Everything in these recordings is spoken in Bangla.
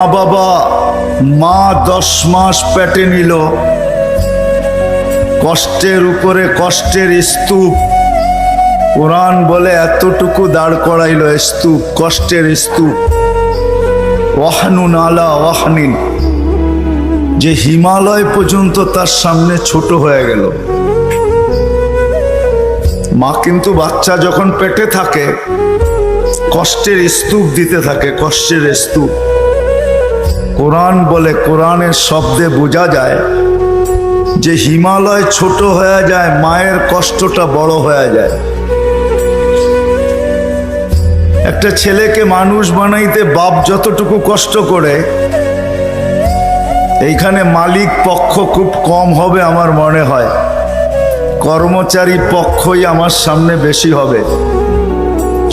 বাবা মা 10 মাস পেটে নিল, কষ্টের উপরে কষ্টের স্তূপ। কোরআন বলে এতটুকু দাঁড় করাইল স্তূপ, কষ্টের স্তূপ। ওয়াহনুন আলা ওয়াহনিন, যে হিমালয় পর্যন্ত তার সামনে ছোট হয়ে গেল। মা কিন্তু বাচ্চা যখন পেটে থাকে কষ্টের স্তূপ দিতে থাকে, কষ্টের স্তূপ। কোরআন বলে, কোরআনের শব্দে বোঝা যায় যে হিমালয় ছোট হয়ে যায়, মায়ের কষ্টটা বড় হয়ে যায়। একটা ছেলেকে মানুষ বানাইতে বাপ যতটুকু কষ্ট করে, এইখানে মালিক পক্ষ খুব কম হবে আমার মনে হয়, কর্মচারী পক্ষই আমার সামনে বেশি হবে।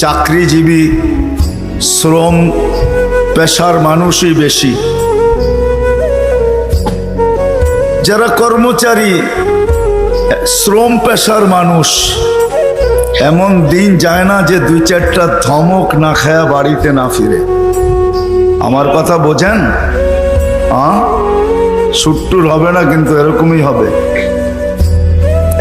চাকরিজীবী শ্রম পেশার মানুষই বেশি। যারা কর্মচারী শ্রম পেশার মানুষ, এমন দিন যায় না যে 2-4টা ধমক না খায়া বাড়িতে না ফিরে। আমার কথা বোঝেন? সুট্টুর হবে না, কিন্তু এরকমই হবে।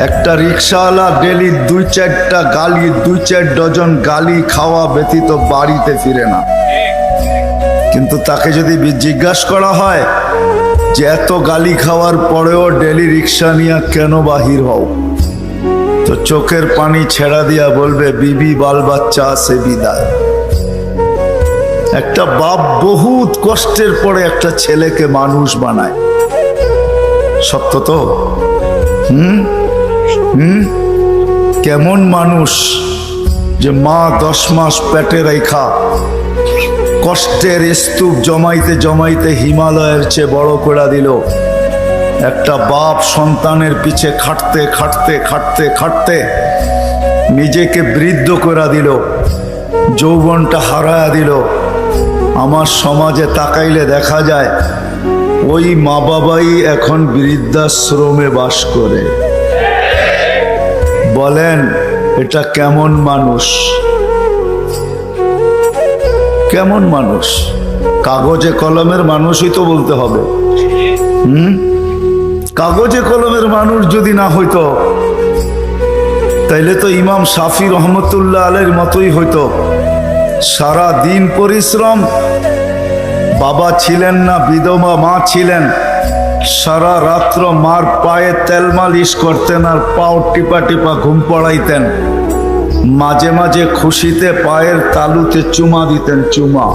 একটা রিক্সাওয়ালা ডেলি 2-4টা গালি, 2-4 ডজন গালি খাওয়া ব্যতীত বাড়িতে ফিরে না। কিন্তু তাকে যদি জিজ্ঞাসা করা হয় যে এত গালি খাওয়ার পরেও ডেলি রিক্সা নিয়ে কেন বাহির হও, তো চোখের পানি ছেড়া দিয়া বলবে বিবি বাল বাচ্চা আছে বিদায়। একটা বাপ বহুত কষ্টের পরে একটা ছেলেকে মানুষ বানায়। সত্য তো? কেমন মানুষ যে মা 10 মাস পেটে রেখা কষ্টের স্তূপ জমাইতে জমাইতে হিমালয়ের চেয়ে বড় করে দিল। একটা বাপ সন্তানের পিছে খাটতে খাটতে খাটতে খাটতে নিজেকে বৃদ্ধ করে দিল, যৌবনটা হারায়া দিল। আমার সমাজে তাকাইলে দেখা যায় ওই মা বাবাই এখন বৃদ্ধাশ্রমে বাস করে। বলেন এটা কেমন মানুষ? কেমন মানুষ? কাগজে কলমের মানুষই তো বলতে হবে। কাগজে কলমের মানুষ যদি না হইতো তাইলে তো ইমাম শাফি রহমতুল্লাহ আলাইহির মতোই হইতো। সারা দিন পরিশ্রম, বাবা ছিলেন না, বিধবা মা ছিলেন, সারা রাত্র মার পায়ে তেল মালিশ করতেন আর পাও টিপা টিপা ঘুম পড়াইতেন। মাঝে মাঝে খুশিতে পায়ের তালুতে চুমা দিতেন, চুমা।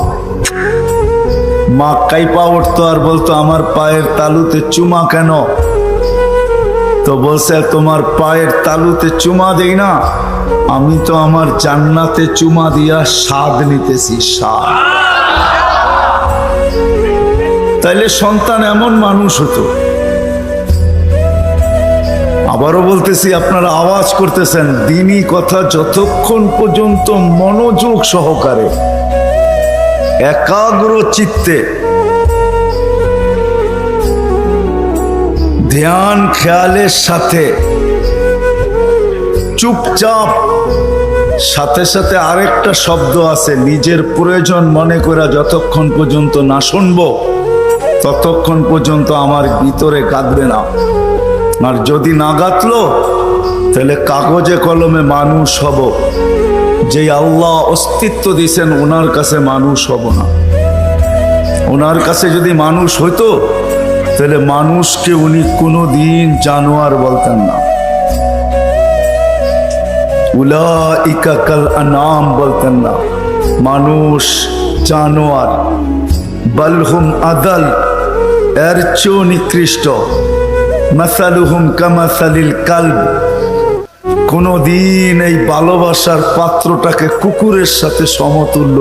মা কাইপা উঠতো আর বলতো আমার পায়ের তালুতে চুমা কেন? তো বলছে তোমার পায়ের তালুতে চুমা দেই না, আমি তো আমার জান্নাতে চুমা দিয়া স্বাদ নিতেছি, স্বাদ। তাইলে সন্তান এমন মানুষ হতো। আবারও বলতেছি, আপনারা আওয়াজ করতেছেন, দ্বীনি কথা যতক্ষণ পর্যন্ত মনোযোগ সহকারে একাগ্র চিত্তে ধ্যান খেয়ালের সাথে চুপচাপ, সাথে সাথে আরেকটা শব্দ আছে, নিজের প্রয়োজন মনে করে যতক্ষণ পর্যন্ত না শুনবো ততক্ষণ পর্যন্ত আমার ভিতরে কাঁদবে না। আর যদি না গাতলো তাহলে কাগজে কলমে মানুষ হব, যে আল্লাহ অস্তিত্ব দিয়েছেন ওনার কাছে মানুষ হব না। ওনার কাছে যদি মানুষ হইতো তাহলে মানুষকে উনি কোনোদিন জানোয়ার বলতেন না। উলাইকা কাল আনাম বলতেন না, মানুষ জানোয়ার। বালহুম আদাল, এর চেয়েও নিকৃষ্ট। মাসালুহুম কামাসালিল কালব, কোনদিন এই ভালোবাসার পাত্রটাকে কুকুরের সাথে সমতুল্য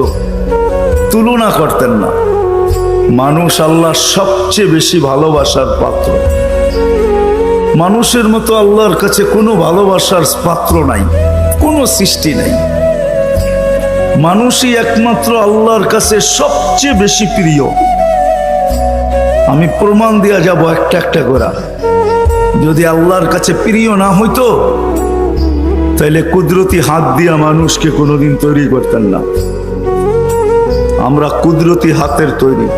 তুলনা করতেন না। মানুষ আল্লাহর সবচেয়ে বেশি ভালোবাসার পাত্র। মানুষের মতো আল্লাহর কাছে কোনো ভালোবাসার পাত্র নাই, কোনো সৃষ্টি নাই। মানুষই একমাত্র আল্লাহর কাছে সবচেয়ে বেশি প্রিয়। আমি প্রমাণ দিয়া যাব একটা একটা করে। যদি আল্লাহর কাছে প্রিয় না হইতো তাইলে কুদরতি হাত দিয়া মানুষকে কোনোদিন তৈরি করতেন না। আমরা কুদরতি হাতের তৈরি।